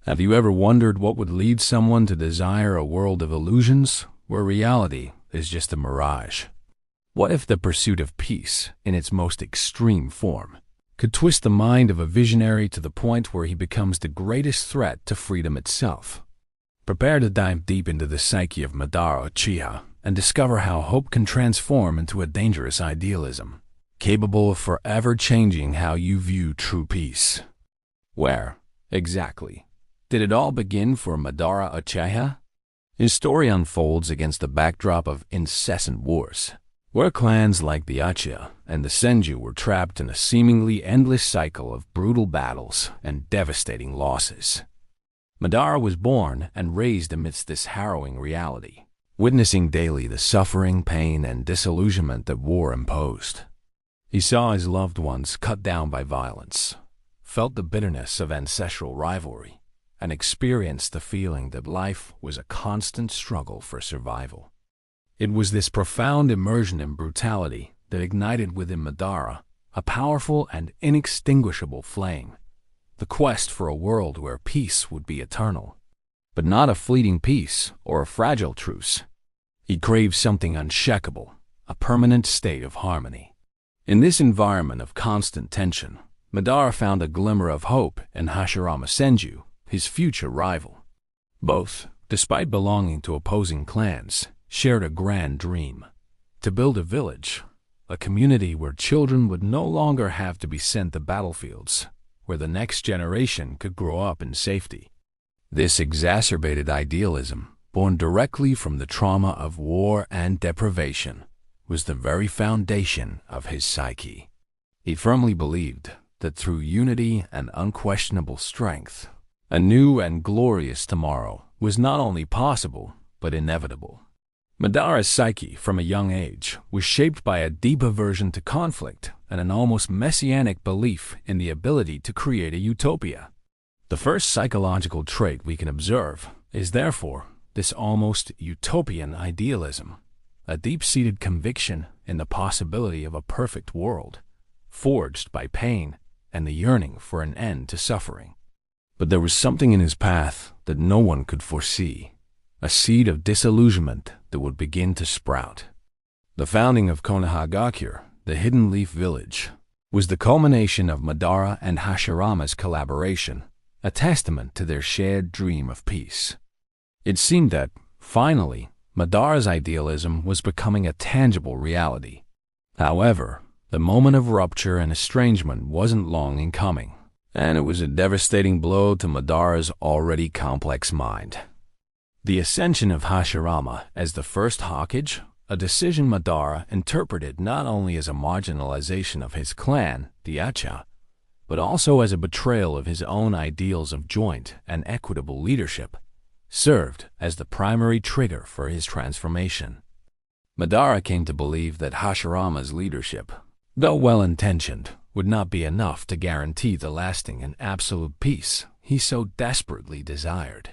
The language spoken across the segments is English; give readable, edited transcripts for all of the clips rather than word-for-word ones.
Have you ever wondered what would lead someone to desire a world of illusions where reality is just a mirage? What if the pursuit of peace, in its most extreme form, could twist the mind of a visionary to the point where he becomes the greatest threat to freedom itself? Prepare to dive deep into the psyche of MADARA UCHIHA and discover how hope can transform into a dangerous idealism, capable of forever changing how you view true peace. Where, exactly, did it all begin for MADARA UCHIHA? His story unfolds against the backdrop of incessant wars, where clans like the Uchiha and the Senju were trapped in a seemingly endless cycle of brutal battles and devastating losses. MADARA was born and raised amidst this harrowing reality, witnessing daily the suffering, pain, and disillusionment that war imposed. He saw his loved ones cut down by violence, felt the bitterness of ancestral rivalry, and experienced the feeling that life was a constant struggle for survival. It was this profound immersion in brutality that ignited within MADARA a powerful and inextinguishable flame, the quest for a world where peace would be eternal, but not a fleeting peace or a fragile truce. He craved something unshakable, a permanent state of harmony. In this environment of constant tension, MADARA found a glimmer of hope in Hashirama Senju, his future rival. Both, despite belonging to opposing clans, shared a grand dream: to build a village, a community where children would no longer have to be sent to battlefields, where the next generation could grow up in safety. This exacerbated idealism, born directly from the trauma of war and deprivation, was the very foundation of his psyche. He firmly believed that through unity and unquestionable strength, a new and glorious tomorrow was not only possible, but inevitable. MADARA's psyche from a young age was shaped by a deep aversion to conflict and an almost messianic belief in the ability to create a utopia. The first psychological trait we can observe is therefore this almost utopian idealism, a deep-seated conviction in the possibility of a perfect world, forged by pain and the yearning for an end to suffering. But there was something in his path that no one could foresee, a seed of disillusionment that would begin to sprout. The founding of Konohagakure, the Hidden Leaf Village, was the culmination of MADARA and Hashirama's collaboration, a testament to their shared dream of peace. It seemed that, finally, MADARA's idealism was becoming a tangible reality. However, the moment of rupture and estrangement wasn't long in coming, and it was a devastating blow to MADARA's already complex mind. The ascension of Hashirama as the first Hokage, a decision MADARA interpreted not only as a marginalization of his clan, the Uchiha, but also as a betrayal of his own ideals of joint and equitable leadership, served as the primary trigger for his transformation. MADARA came to believe that Hashirama's leadership, though well-intentioned, would not be enough to guarantee the lasting and absolute peace he so desperately desired.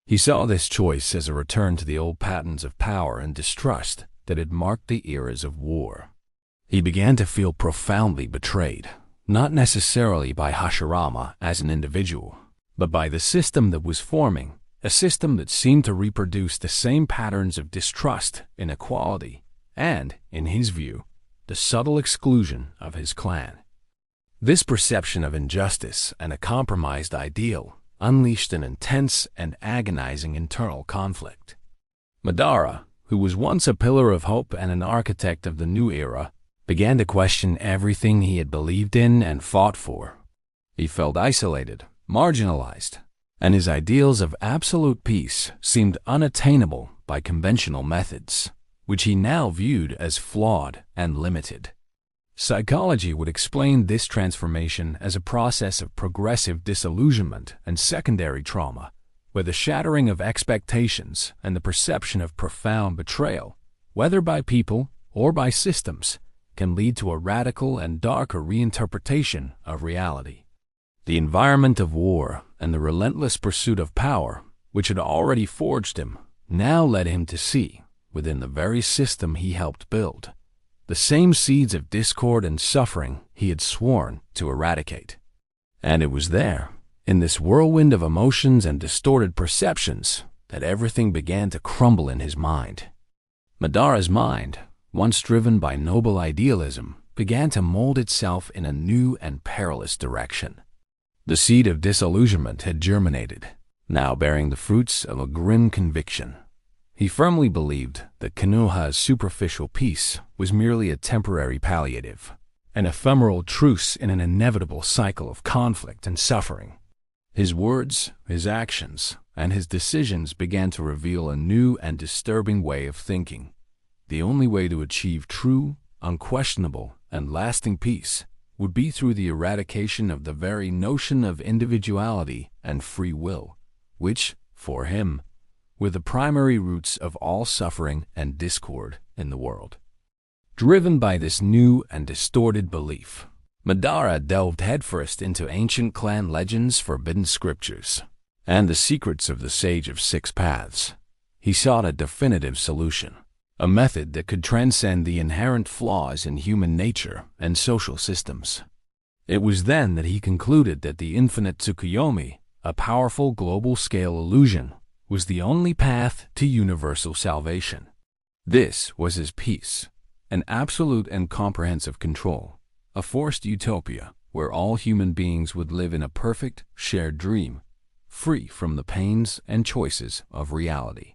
He saw this choice as a return to the old patterns of power and distrust that had marked the eras of war. He began to feel profoundly betrayed, not necessarily by Hashirama as an individual, but by the system that was forming, a system that seemed to reproduce the same patterns of distrust, inequality, and, in his view, the subtle exclusion of his clan. This perception of injustice and a compromised ideal unleashed an intense and agonizing internal conflict. MADARA, who was once a pillar of hope and an architect of the new era, began to question everything he had believed in and fought for. He felt isolated, marginalized, and his ideals of absolute peace seemed unattainable by conventional methods, which he now viewed as flawed and limited. Psychology would explain this transformation as a process of progressive disillusionment and secondary trauma, where the shattering of expectations and the perception of profound betrayal, whether by people or by systems, can lead to a radical and darker reinterpretation of reality. The environment of war and the relentless pursuit of power, which had already forged him, now led him to see, within the very system he helped build, the same seeds of discord and suffering he had sworn to eradicate. And it was there, In this whirlwind of emotions and distorted perceptions, that everything began to crumble in his mind. Madara's mind, once driven by noble idealism, began to mold itself in a new and perilous direction. The seed of disillusionment had germinated, now bearing the fruits of a grim conviction. He firmly believed that UCHIHA's superficial peace was merely a temporary palliative, an ephemeral truce in an inevitable cycle of conflict and suffering. His words, his actions, and his decisions began to reveal a new and disturbing way of thinking. The only way to achieve true, unquestionable, and lasting peace would be through the eradication of the very notion of individuality and free will, which, for him, were the primary roots of all suffering and discord in the world. Driven by this new and distorted belief, Madara delved headfirst into ancient clan legends, forbidden scriptures, and the secrets of the Sage of Six Paths. He sought a definitive solution, a method that could transcend the inherent flaws in human nature and social systems. It was then that he concluded that the infinite Tsukuyomi, a powerful global-scale illusion, was the only path to universal salvation. This was his peace, an absolute and comprehensive control, a forced utopia where all human beings would live in a perfect, shared dream, free from the pains and choices of reality.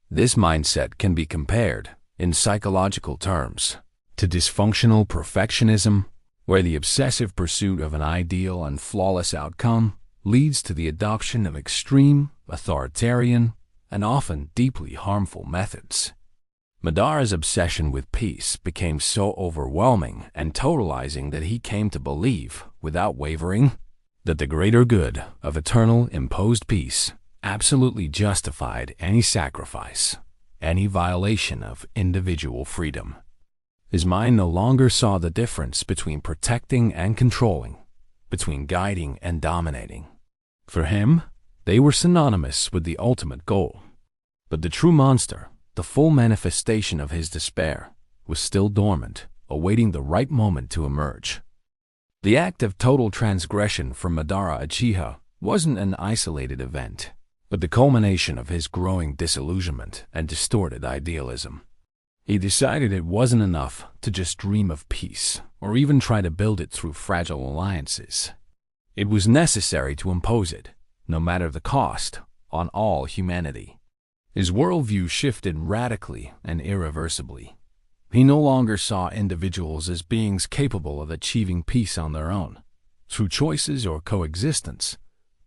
This mindset can be compared, in psychological terms, to dysfunctional perfectionism, where the obsessive pursuit of an ideal and flawless outcome leads to the adoption of extreme, authoritarian, and often deeply harmful methods. Madara's obsession with peace became so overwhelming and totalizing that he came to believe, without wavering, that the greater good of eternal imposed peace absolutely justified any sacrifice, any violation of individual freedom. His mind no longer saw the difference between protecting and controlling, between guiding and dominating. For him, they were synonymous with the ultimate goal. But the true monster, the full manifestation of his despair, was still dormant, awaiting the right moment to emerge. The act of total transgression from Madara UCHIHA wasn't an isolated event, but the culmination of his growing disillusionment and distorted idealism. He decided it wasn't enough to just dream of peace, or even try to build it through fragile alliances. It was necessary to impose it, no matter the cost, on all humanity. His worldview shifted radically and irreversibly. He no longer saw individuals as beings capable of achieving peace on their own, through choices or coexistence,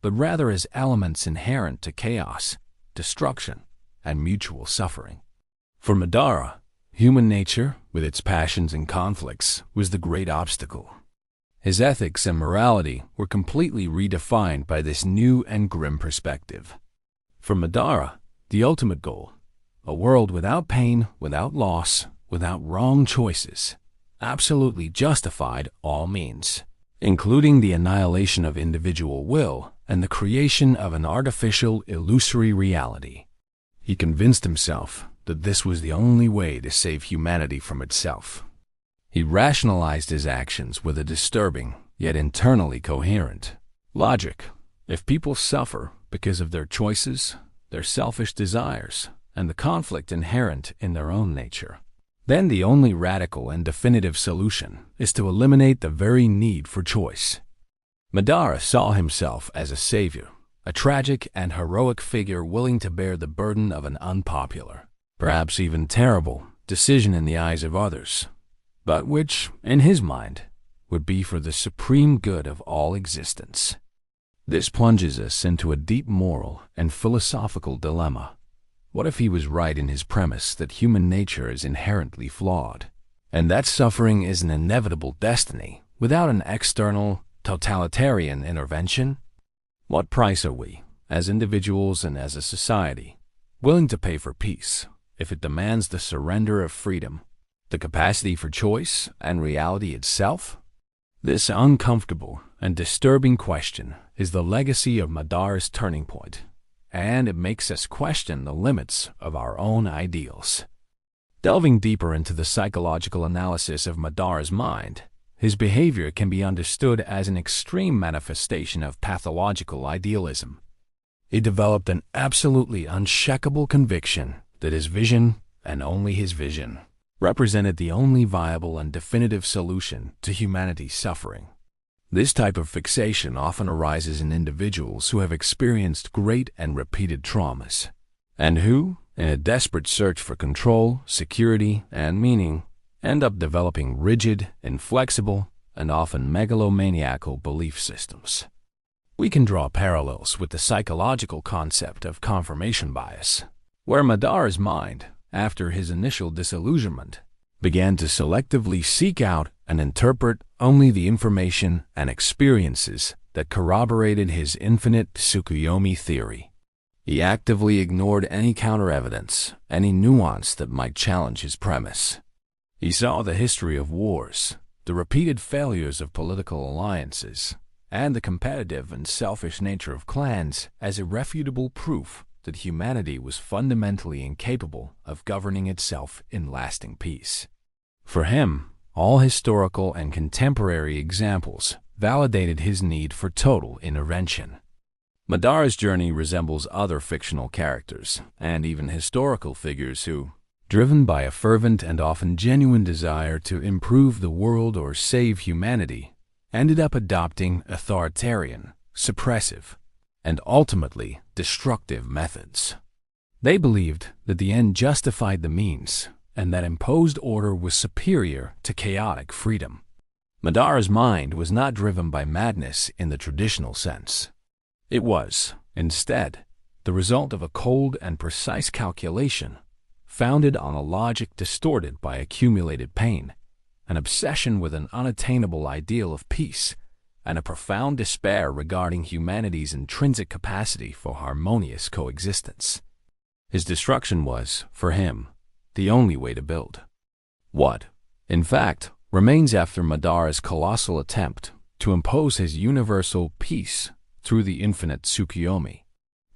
but rather as elements inherent to chaos, destruction, and mutual suffering. For Madara, human nature, with its passions and conflicts, was the great obstacle. His ethics and morality were completely redefined by this new and grim perspective. For Madara, the ultimate goal, a world without pain, without loss, without wrong choices, absolutely justified all means, including the annihilation of individual will and the creation of an artificial, illusory reality. He convinced himself that this was the only way to save humanity from itself. He rationalized his actions with a disturbing, yet internally coherent logic. If people suffer because of their choices, their selfish desires, and the conflict inherent in their own nature, then the only radical and definitive solution is to eliminate the very need for choice. Madara saw himself as a savior, a tragic and heroic figure willing to bear the burden of an unpopular, perhaps even terrible, decision in the eyes of others, but which, in his mind, would be for the supreme good of all existence. This plunges us into a deep moral and philosophical dilemma. What if he was right in his premise that human nature is inherently flawed, and that suffering is an inevitable destiny without an external, totalitarian intervention? What price are we, as individuals and as a society, willing to pay for peace if it demands the surrender of freedom, the capacity for choice, and reality itself? This uncomfortable and disturbing question is the legacy of Madara's turning point, and it makes us question the limits of our own ideals. Delving deeper into the psychological analysis of Madara's mind, his behavior can be understood as an extreme manifestation of pathological idealism. He developed an absolutely unshakable conviction that his vision, and only his vision, represented the only viable and definitive solution to humanity's suffering. This type of fixation often arises in individuals who have experienced great and repeated traumas, and who, in a desperate search for control, security, and meaning, end up developing rigid, inflexible, and often megalomaniacal belief systems. We can draw parallels with the psychological concept of confirmation bias, where Madara's mind, after his initial disillusionment, began to selectively seek out and interpret only the information and experiences that corroborated his infinite Tsukuyomi theory. He actively ignored any counter-evidence, any nuance that might challenge his premise. He saw the history of wars, the repeated failures of political alliances, and the competitive and selfish nature of clans as irrefutable proof that humanity was fundamentally incapable of governing itself in lasting peace. For him, all historical and contemporary examples validated his need for total intervention. Madara's journey resembles other fictional characters and even historical figures who, driven by a fervent and often genuine desire to improve the world or save humanity, ended up adopting authoritarian, suppressive, and ultimately destructive methods. They believed that the end justified the means and that imposed order was superior to chaotic freedom. Madara's mind was not driven by madness in the traditional sense. It was, instead, the result of a cold and precise calculation founded on a logic distorted by accumulated pain, an obsession with an unattainable ideal of peace, and a profound despair regarding humanity's intrinsic capacity for harmonious coexistence. His destruction was, for him, the only way to build. What, in fact, remains after Madara's colossal attempt to impose his universal peace through the infinite Tsukuyomi.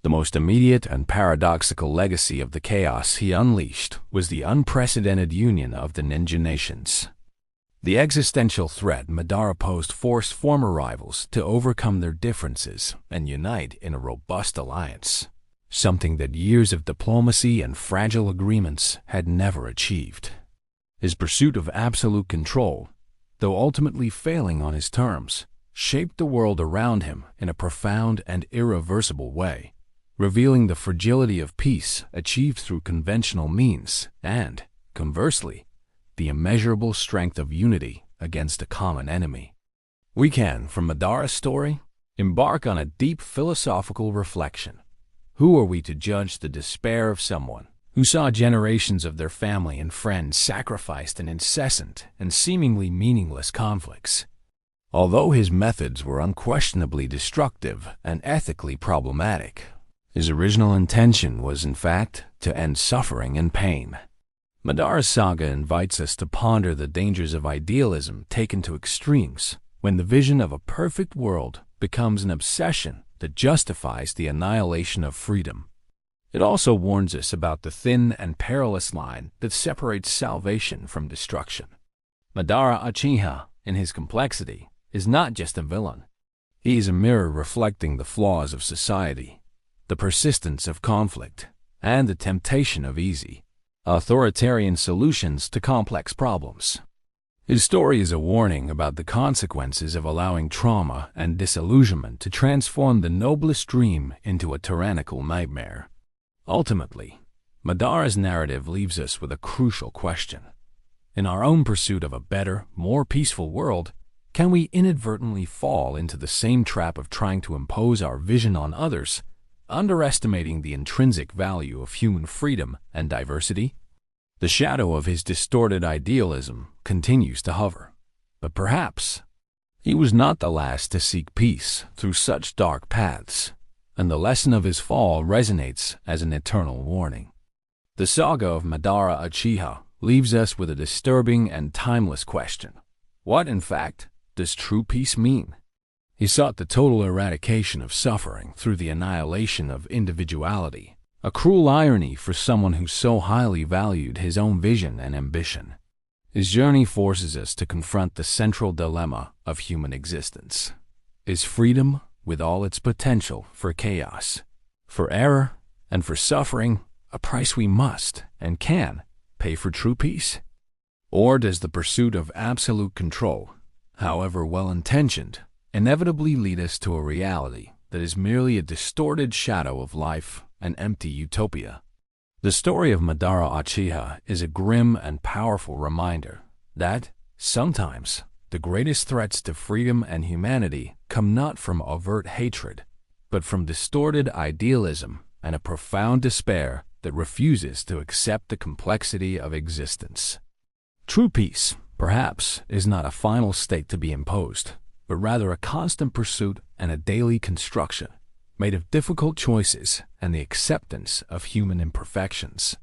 The most immediate and paradoxical legacy of the chaos he unleashed was the unprecedented union of the ninja nations. The existential threat Madara posed forced former rivals to overcome their differences and unite in a robust alliance, something that years of diplomacy and fragile agreements had never achieved. His pursuit of absolute control, though ultimately failing on his terms, shaped the world around him in a profound and irreversible way, revealing the fragility of peace achieved through conventional means and, conversely, the immeasurable strength of unity against a common enemy. We can, from Madara's story, embark on a deep philosophical reflection. Who are we to judge the despair of someone who saw generations of their family and friends sacrificed in incessant and seemingly meaningless conflicts? Although his methods were unquestionably destructive and ethically problematic, his original intention was, in fact, to end suffering and pain. Madara's saga invites us to ponder the dangers of idealism taken to extremes when the vision of a perfect world becomes an obsession that justifies the annihilation of freedom. It also warns us about the thin and perilous line that separates salvation from destruction. Madara Uchiha, in his complexity, is not just a villain. He is a mirror reflecting the flaws of society, the persistence of conflict, and the temptation of easy, authoritarian solutions to complex problems. His story is a warning about the consequences of allowing trauma and disillusionment to transform the noblest dream into a tyrannical nightmare. Ultimately, Madara's narrative leaves us with a crucial question. In our own pursuit of a better, more peaceful world, can we inadvertently fall into the same trap of trying to impose our vision on others, underestimating the intrinsic value of human freedom and diversity? The shadow of his distorted idealism continues to hover, but perhaps he was not the last to seek peace through such dark paths, and the lesson of his fall resonates as an eternal warning. The saga of Madara Uchiha leaves us with a disturbing and timeless question. What, in fact, does true peace mean? He sought the total eradication of suffering through the annihilation of individuality, a cruel irony for someone who so highly valued his own vision and ambition. His journey forces us to confront the central dilemma of human existence. Is freedom, with all its potential for chaos, for error, and for suffering, a price we must and can pay for true peace? Or does the pursuit of absolute control, however well-intentioned, inevitably lead us to a reality that is merely a distorted shadow of life, an empty utopia? The story of MADARA UCHIHA is a grim and powerful reminder that, sometimes, the greatest threats to freedom and humanity come not from overt hatred, but from distorted idealism and a profound despair that refuses to accept the complexity of existence. True peace, perhaps, is not a final state to be imposed, but rather a constant pursuit and a daily construction, made of difficult choices and the acceptance of human imperfections.